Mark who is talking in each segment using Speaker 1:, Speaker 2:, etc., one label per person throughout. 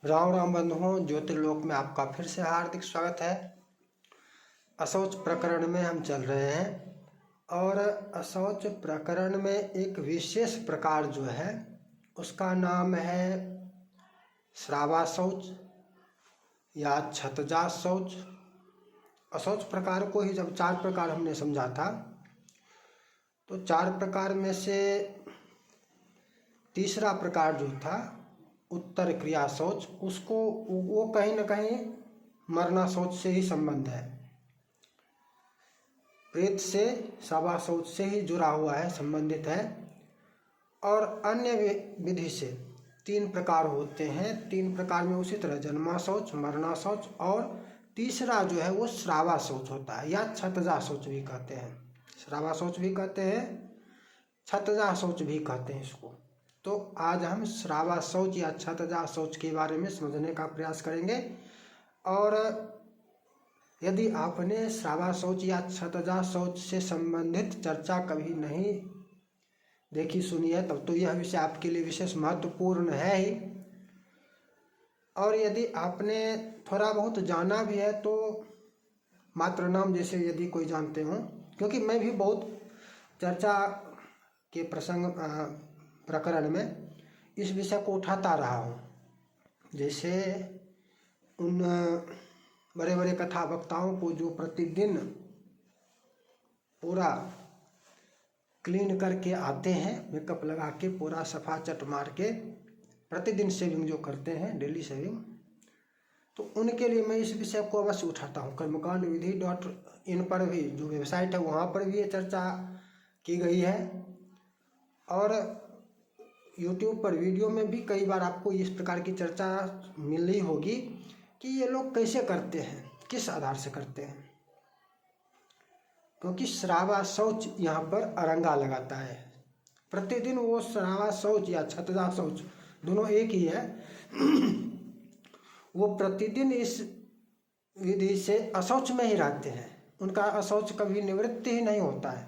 Speaker 1: राम राम बंधुओं, ज्योतिर्लोक में आपका फिर से हार्दिक स्वागत है। अशौच प्रकरण में हम चल रहे हैं और अशौच प्रकरण में एक विशेष प्रकार जो है उसका नाम है श्रावाशौच या छतजा शौच। अशौच प्रकार को ही जब 4 प्रकार हमने समझा था तो 4 प्रकार में से तीसरा प्रकार जो था उत्तर क्रिया शौच, उसको वो कहीं ना कहीं मरना शौच से ही संबंध है, प्रेत से शावा शौच से ही जुड़ा हुआ है, संबंधित है। और अन्य विधि से 3 प्रकार होते हैं। 3 प्रकार में उसी तरह जन्मा शौच, मरना शौच और तीसरा जो है वो श्रावा शौच होता है या छतजा शौच भी कहते हैं। श्रावा शौच भी कहते हैं, छतजा शौच भी कहते हैं इसको। तो आज हम श्रावा शौच या छतजा शौच के बारे में समझने का प्रयास करेंगे। और यदि आपने श्रावा शौच या छतजा शौच से संबंधित चर्चा कभी नहीं देखी सुनी है तब तो यह विषय आपके लिए विशेष महत्वपूर्ण है ही। और यदि आपने थोड़ा बहुत जाना भी है तो मात्र नाम जैसे यदि कोई जानते हो, क्योंकि मैं भी बहुत चर्चा के प्रकरण में इस विषय को उठाता रहा हूँ। जैसे उन बड़े बड़े कथा वक्ताओं को जो प्रतिदिन पूरा क्लीन करके आते हैं, मेकअप लगा के पूरा सफा चट मार के प्रतिदिन शेविंग जो करते हैं, डेली शेविंग, तो उनके लिए मैं इस विषय को अवश्य उठाता हूँ। कर्मकांड विधि.in पर भी जो वेबसाइट है वहाँ पर भी ये चर्चा की गई है और YouTube पर वीडियो में भी कई बार आपको इस प्रकार की चर्चा मिल रही होगी कि ये लोग कैसे करते हैं, किस आधार से करते हैं। क्योंकि श्रावा शौच यहाँ पर अरंगा लगाता है। प्रतिदिन वो श्रावा शौच या छतजा शौच दोनों एक ही है वो प्रतिदिन इस विधि से अशौच में ही रहते हैं। उनका अशौच कभी निवृत्ति ही नहीं होता है।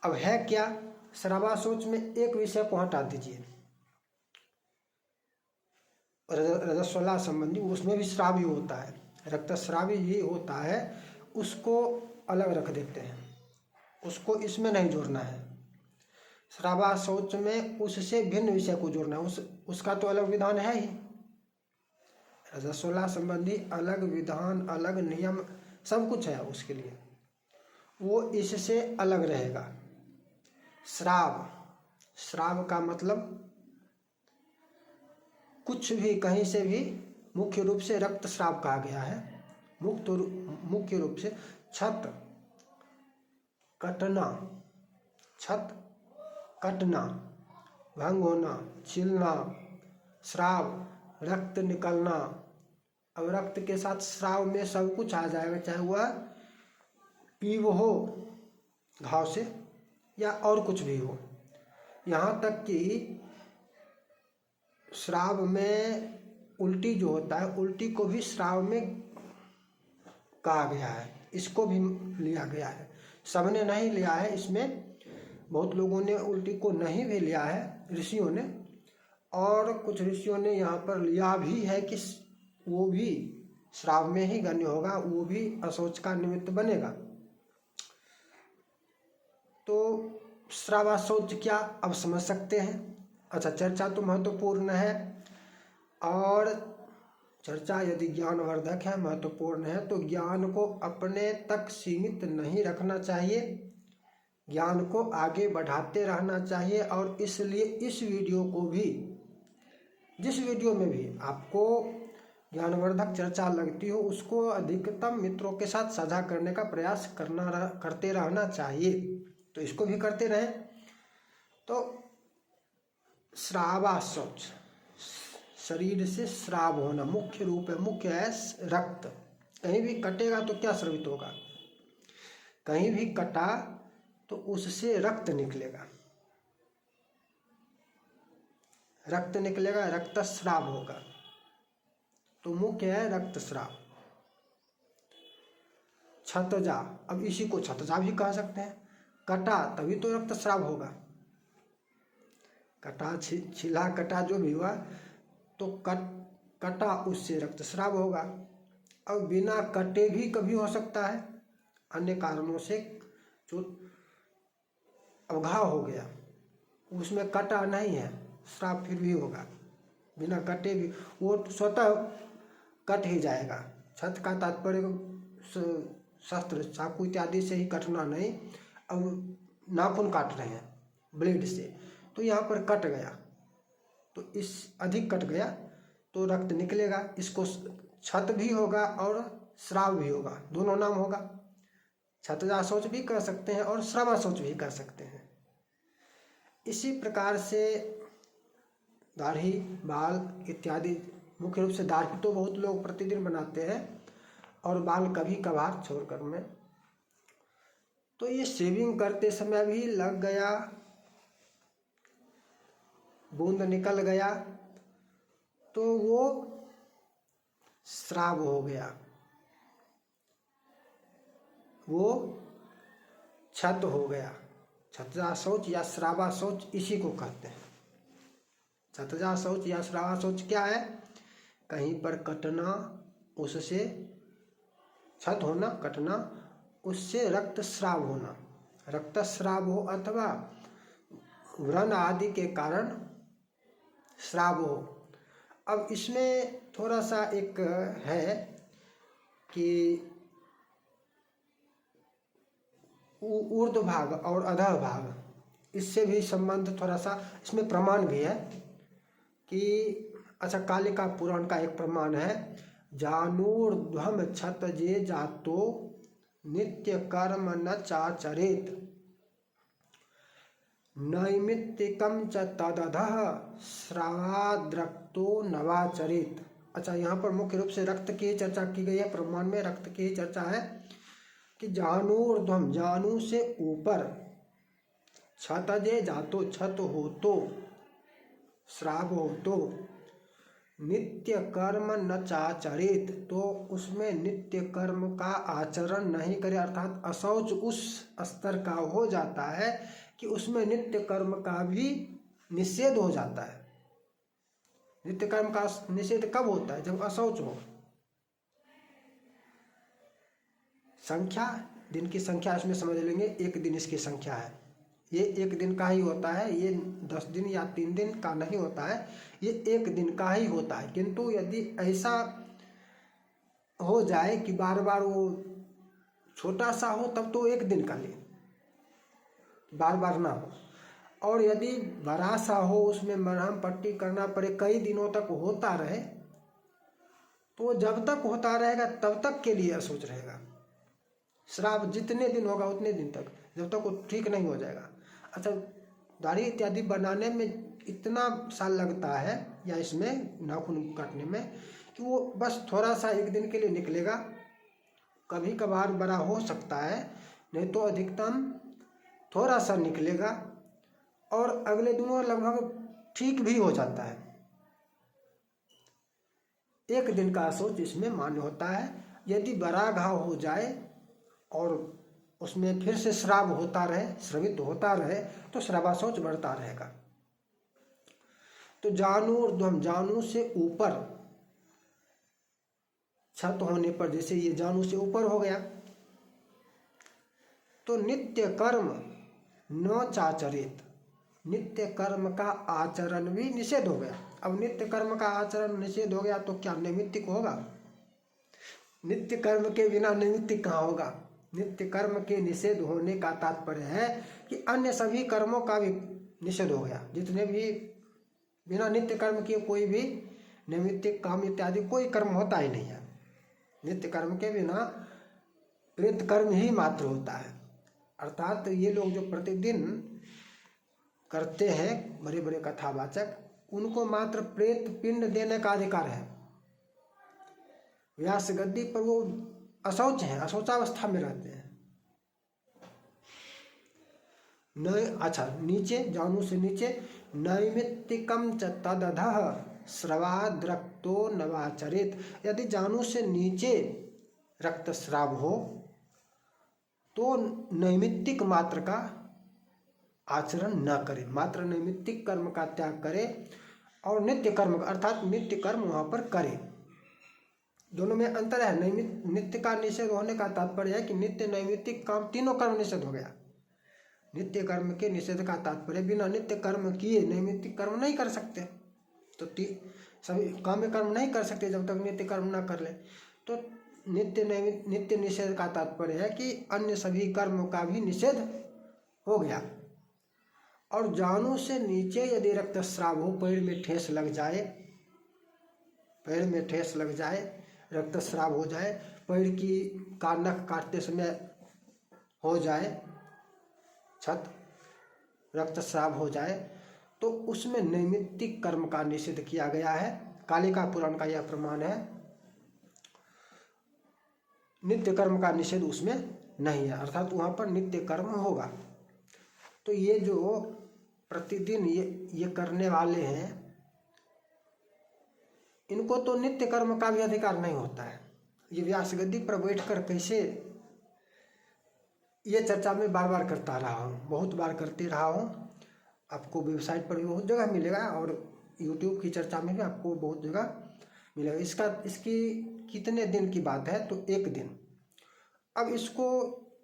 Speaker 1: अब है क्या, श्रावा शौच में एक विषय को हटा दीजिए, रजस्वला संबंधी, उसमें भी श्राव ही होता है, रक्तस्रावी ही होता है, उसको अलग रख देते हैं, उसको इसमें नहीं जोड़ना है। श्रावा शौच में उससे भिन्न विषय को जोड़ना है, उसका तो अलग विधान है ही। रजस्वला संबंधी अलग विधान, अलग नियम, सब कुछ है उसके लिए, वो इससे अलग रहेगा। श्राव का मतलब कुछ भी कहीं से भी, मुख्य रूप से रक्तस्राव कहा गया है। मुख्य रूप से छत कटना, भंग होना, छिलना, श्राव, रक्त निकलना। अब रक्त के साथ श्राव में सब कुछ आ जाएगा, चाहे वह पीव हो घाव से या और कुछ भी हो। यहाँ तक कि श्राव में उल्टी जो होता है, उल्टी को भी श्राव में कहा गया है, इसको भी लिया गया है। सबने नहीं लिया है, इसमें बहुत लोगों ने उल्टी को नहीं भी लिया है, ऋषियों ने, और कुछ ऋषियों ने यहाँ पर लिया भी है कि वो भी श्राव में ही गण्य होगा, वो भी अशौच का निमित्त बनेगा। तो श्रावा शौच क्या, अब समझ सकते हैं। अच्छा, चर्चा तो महत्वपूर्ण है और चर्चा यदि ज्ञानवर्धक है, महत्वपूर्ण है, तो ज्ञान को अपने तक सीमित नहीं रखना चाहिए, ज्ञान को आगे बढ़ाते रहना चाहिए। और इसलिए इस वीडियो को भी, जिस वीडियो में भी आपको ज्ञानवर्धक चर्चा लगती हो, उसको अधिकतम मित्रों के साथ साझा करने का प्रयास करते रहना चाहिए। तो इसको भी करते रहें। तो श्रावा शौच, शरीर से श्राव होना, मुख्य रूप है, मुख्य है रक्त। कहीं भी कटेगा तो क्या स्रावित होगा, कहीं भी कटा तो उससे रक्त निकलेगा, रक्तस्राव होगा। तो मुख्य है रक्तस्राव। छतजा, अब इसी को छतजा भी कह सकते हैं। कटा तभी तो रक्तस्राव होगा, कटा छिला कटा जो भी हुआ तो कटा उससे रक्तस्राव होगा। अब बिना कटे भी कभी हो सकता है, अन्य कारणों से जो अवघाव हो गया उसमें कटा नहीं है, स्राव फिर भी होगा। बिना कटे भी वो स्वतः कट ही जाएगा। क्षत का तात्पर्य शस्त्र चाकू इत्यादि से ही कटना नहीं। अब नाखून काट रहे हैं ब्लेड से, तो यहाँ पर कट गया, तो इस अधिक कट गया तो रक्त निकलेगा। इसको क्षत भी होगा और स्राव भी होगा, दोनों नाम होगा। क्षतजा शौच भी कर सकते हैं और श्रवा शौच भी कर सकते हैं। इसी प्रकार से दाढ़ी, बाल इत्यादि, मुख्य रूप से दाढ़ी तो बहुत लोग प्रतिदिन बनाते हैं और बाल कभी कभार छोड़कर में, तो ये शेविंग करते समय भी लग गया, बूंद निकल गया तो वो स्राव हो गया, वो क्षत हो गया। क्षतजा शौच या श्रावा शौच इसी को कहते हैं। क्षतजा शौच या श्रावा शौच क्या है? कहीं पर कटना, उससे क्षत होना, कटना, उससे रक्तस्राव होना, रक्तस्राव हो अथवा व्रण आदि के कारण स्राव हो। अब इसमें थोड़ा सा एक है कि ऊर्ध्व भाग और अधः भाग, इससे भी संबंध थोड़ा सा इसमें प्रमाण भी है कि अच्छा, कालिका पुराण का एक प्रमाण है, जानूर्ध्वम क्षतजे जातो नित्य कर्म न चाचरेत नैमित्तिकम च तदधः श्रावाद्रक्तो नवाचरित। अच्छा, यहाँ पर मुख्य रूप से रक्त की चर्चा की गई है। प्रमाण में रक्त की चर्चा है कि जानूर्ध्वम, जानू से ऊपर, क्षतजे जातो, क्षत हो तो, श्राव हो तो, नित्य कर्म न चाचरित, तो उसमें नित्य कर्म का आचरण नहीं करे, अर्थात अशौच उस स्तर का हो जाता है कि उसमें नित्य कर्म का भी निषेध हो जाता है। नित्य कर्म का निषेध कब होता है? जब अशौच हो। संख्या, दिन की संख्या इसमें समझ लेंगे, एक दिन इसकी संख्या है, ये एक दिन का ही होता है, ये 10 दिन या 3 दिन का नहीं होता है, ये एक दिन का ही होता है। किंतु यदि ऐसा हो जाए कि बार बार वो छोटा सा हो तब तो एक दिन का ले, बार बार ना हो। और यदि बड़ा सा हो, उसमें मरहम पट्टी करना पड़े, कई दिनों तक होता रहे, तो जब तक होता रहेगा तब तक के लिए अशौच रहेगा। श्राव जितने दिन होगा उतने दिन तक, जब तक वो ठीक नहीं हो जाएगा। अच्छा, दाढ़ी इत्यादि बनाने में इतना साल लगता है या इसमें नाखून काटने में कि वो बस थोड़ा सा एक दिन के लिए निकलेगा, कभी कभार बड़ा हो सकता है, नहीं तो अधिकतम थोड़ा सा निकलेगा और अगले दिनों लगभग ठीक भी हो जाता है। एक दिन का अशौच इसमें मान्य होता है। यदि बड़ा घाव हो जाए और उसमें फिर से श्राव होता रहे, स्रवित होता रहे, तो श्रावाशौच बढ़ता रहेगा। तो जानूर्ध्वम, जानू से ऊपर, क्षत होने पर जैसे ये जानू से ऊपर हो गया, तो नित्य कर्म न चाचरित, नित्य कर्म का आचरण भी निषेध हो गया। अब नित्य कर्म का आचरण निषेध हो गया तो क्या नैमित्तिक होगा? नित्य कर्म के बिना नैमित्तिक कहाँ होगा? नित्य कर्म के निषेध होने का तात्पर्य है कि अन्य सभी कर्मों का भी निषेध हो गया। जितने भी बिना नित्य कर्म किए कोई भी नैमित्तिक काम इत्यादि कोई कर्म होता ही नहीं है। नित्य कर्म के बिना प्रेत कर्म ही मात्र होता है। अर्थात ये लोग जो प्रतिदिन करते हैं, बड़े बड़े कथावाचक, उनको मात्र प्रेत पिंड देने का अधिकार है। व्यास गद्दी पर वो अशौच हैं, अशौचावस्था में रहते हैं। न, अच्छा, नीचे, जानू से नीचे, नैमित्तिकम च तदधः स्रवाद्रक्तो नवाचरित। यदि जानू से नीचे रक्तस्राव हो तो नैमित्तिक मात्र का आचरण न करे, मात्र नैमित्तिक कर्म का त्याग करे और नित्य कर्म अर्थात नित्य कर्म वहाँ पर करे। दोनों में अंतर है। नित्य का निषेध होने का तात्पर्य है कि नित्य नैमित्तिक काम तीनों कर्म निषेध हो गया। नित्य कर्म के निषेध का तात्पर्य बिना नित्य कर्म किए नैमित्तिक कर्म नहीं कर सकते। तो सभी काम्य कर्म नहीं कर सकते जब तक नित्य कर्म ना कर ले। तो नित्य निषेध का तात्पर्य है कि अन्य सभी कर्मों का भी निषेध हो गया। और जानु से नीचे यदि रक्तस्राव हो, पैर में ठेस लग जाए, पैर में ठेस लग जाए, रक्तस्राव हो जाए, पैर की का नख काटते समय हो जाए, छत रक्तस्राव हो जाए, तो उसमें नैमित्तिक कर्म का निषेध किया गया है। कालिका पुराण का यह प्रमाण है। नित्य कर्म का निषेध उसमें नहीं है, अर्थात वहाँ पर नित्य कर्म होगा। तो ये जो प्रतिदिन ये करने वाले हैं, इनको तो नित्य कर्म का भी अधिकार नहीं होता है। ये व्यास गद्दी पर बैठकर कैसे, ये चर्चा में बार बार करता रहा हूँ, बहुत बार करते रहा हूँ। आपको वेबसाइट पर भी बहुत जगह मिलेगा और यूट्यूब की चर्चा में भी आपको बहुत जगह मिलेगा। इसकी कितने दिन की बात है, तो एक दिन।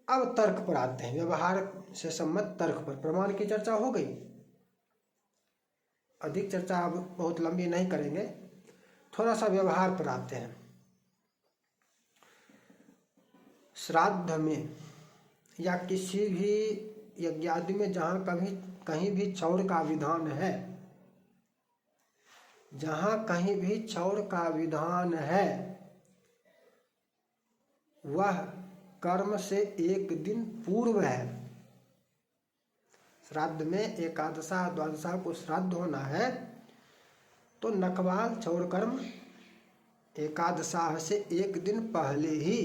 Speaker 1: अब तर्क पर आते हैं, व्यवहार से सम्मत तर्क पर। प्रमाण की चर्चा हो गई, अधिक चर्चा अब बहुत लंबी नहीं करेंगे, थोड़ा सा व्यवहार पर आते हैं। श्राद्ध में या किसी भी यज्ञादि में जहाँ कहीं भी छौर का विधान है, जहाँ कहीं भी छौर का विधान है, वह कर्म से एक दिन पूर्व है। श्राद्ध में एकादशा द्वादशा को श्राद्ध होना है, तो नखवाल छौर कर्म एकादशा से एक दिन पहले ही,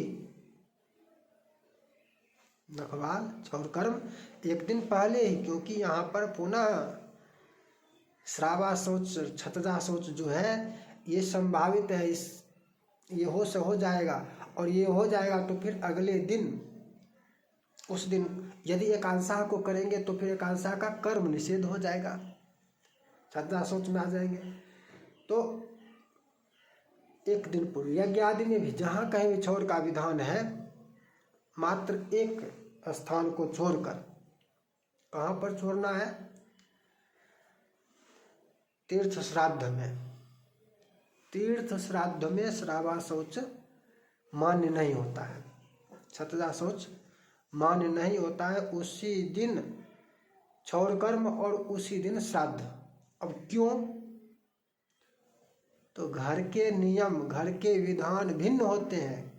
Speaker 1: नखवाल छौर कर्म एक दिन पहले ही, क्योंकि यहाँ पर पुनः श्रावा शौच छतजा शौच जो है ये संभावित है, ये हो जाएगा, और ये हो जाएगा तो फिर अगले दिन, उस दिन यदि एकादशा को करेंगे तो फिर एकादशा का कर्म निषेध हो जाएगा, छतजा शौच में आ जाएंगे। तो एक दिन पूर्व यज्ञ आदि में भी जहाँ कहीं भी छौर का विधान है, मात्र एक स्थान को छोड़कर, कहाँ पर छोड़ना है, तीर्थ श्राद्ध में। तीर्थ श्राद्ध में श्रावा शौच मान्य नहीं होता है, छतजा शौच मान्य नहीं होता है। उसी दिन छौर कर्म और उसी दिन श्राद्ध। अब क्यों? तो घर के नियम, घर के विधान भिन्न होते हैं।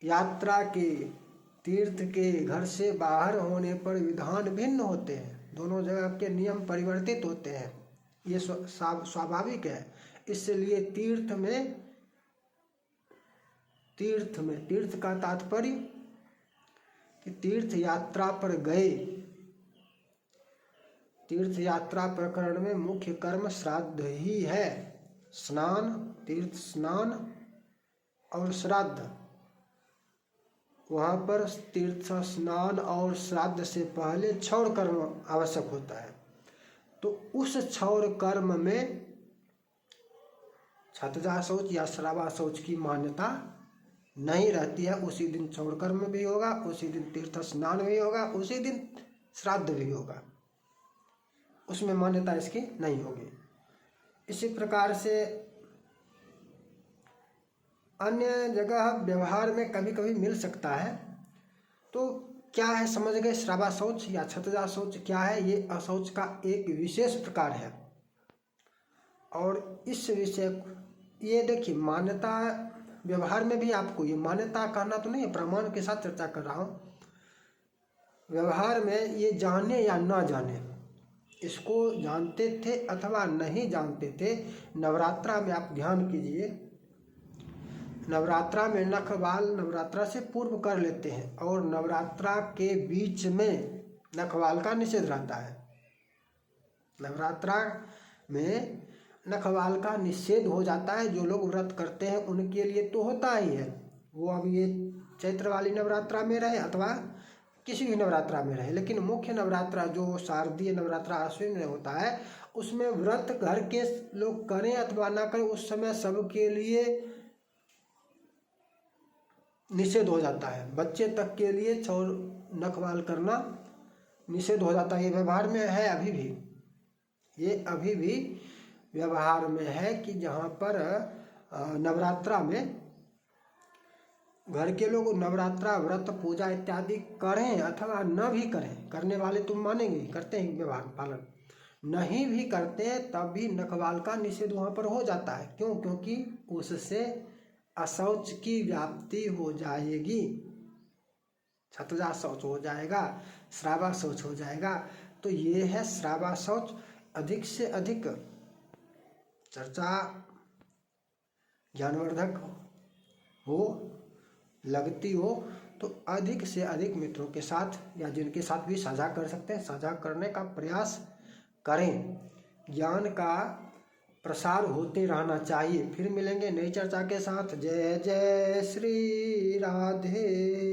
Speaker 1: यात्रा के, तीर्थ के, घर से बाहर होने पर विधान भिन्न होते हैं, दोनों जगह के नियम परिवर्तित होते हैं, ये स्वाभाविक है। इसलिए तीर्थ का तात्पर्य कि तीर्थ यात्रा पर गए। तीर्थ यात्रा प्रकरण में मुख्य कर्म श्राद्ध ही है। स्नान, तीर्थ स्नान और श्राद्ध। वहाँ पर तीर्थ स्नान और श्राद्ध से पहले छौर कर्म आवश्यक होता है। तो उस छौर कर्म में छतजा शौच या श्रावा शौच की मान्यता नहीं रहती है। उसी दिन छौर कर्म भी होगा, उसी दिन तीर्थ स्नान भी होगा, उसी दिन श्राद्ध भी होगा, उसमें मान्यता इसकी नहीं होगी। इसी प्रकार से अन्य जगह व्यवहार में कभी कभी मिल सकता है। तो क्या है, समझ गए? श्रावा शौच या छतजा शौच क्या है? ये अशौच का एक विशेष प्रकार है। और इस विषय ये देखिए, मान्यता व्यवहार में भी आपको ये मान्यता कहना तो नहीं है, प्रमाण के साथ चर्चा कर रहा हूँ। व्यवहार में ये जाने या ना जाने, इसको जानते थे अथवा नहीं जानते थे, नवरात्रा में आप ध्यान कीजिए, नवरात्रा में नखवाल नवरात्रा से पूर्व कर लेते हैं और नवरात्रा के बीच में नखवाल का निषेध रहता है। नवरात्रा में नखवाल का निषेध हो जाता है। जो लोग व्रत करते हैं उनके लिए तो होता ही है, वो अब ये चैत्र वाली नवरात्रा में रहे अथवा किसी भी नवरात्रा में रहे, लेकिन मुख्य नवरात्रा जो शारदीय नवरात्रा आश्विन में होता है उसमें व्रत घर के लोग करें अथवा ना करें, उस समय सबके लिए निषेध हो जाता है। बच्चे तक के लिए छौर नखवाल करना निषेध हो जाता है। ये व्यवहार में है अभी भी, ये अभी भी व्यवहार में है कि जहाँ पर नवरात्रा में घर के लोग नवरात्रा व्रत पूजा इत्यादि करें अथवा न भी करें, करने वाले तुम मानेंगे करते हैं व्यवहार पालन, नहीं भी करते तब भी नखवाल का निषेध वहाँ पर हो जाता है। क्यों? क्योंकि उससे अशौच की व्याप्ति हो जाएगी, छतजा शौच हो जाएगा, श्रावा शौच हो जाएगा। तो ये है श्रावा शौच। अधिक से अधिक चर्चा ज्ञानवर्धक हो, लगती हो तो अधिक से अधिक मित्रों के साथ या जिनके साथ भी साझा कर सकते हैं साझा करने का प्रयास करें। ज्ञान का प्रसार होते रहना चाहिए। फिर मिलेंगे नई चर्चा के साथ। जय जय श्री राधे।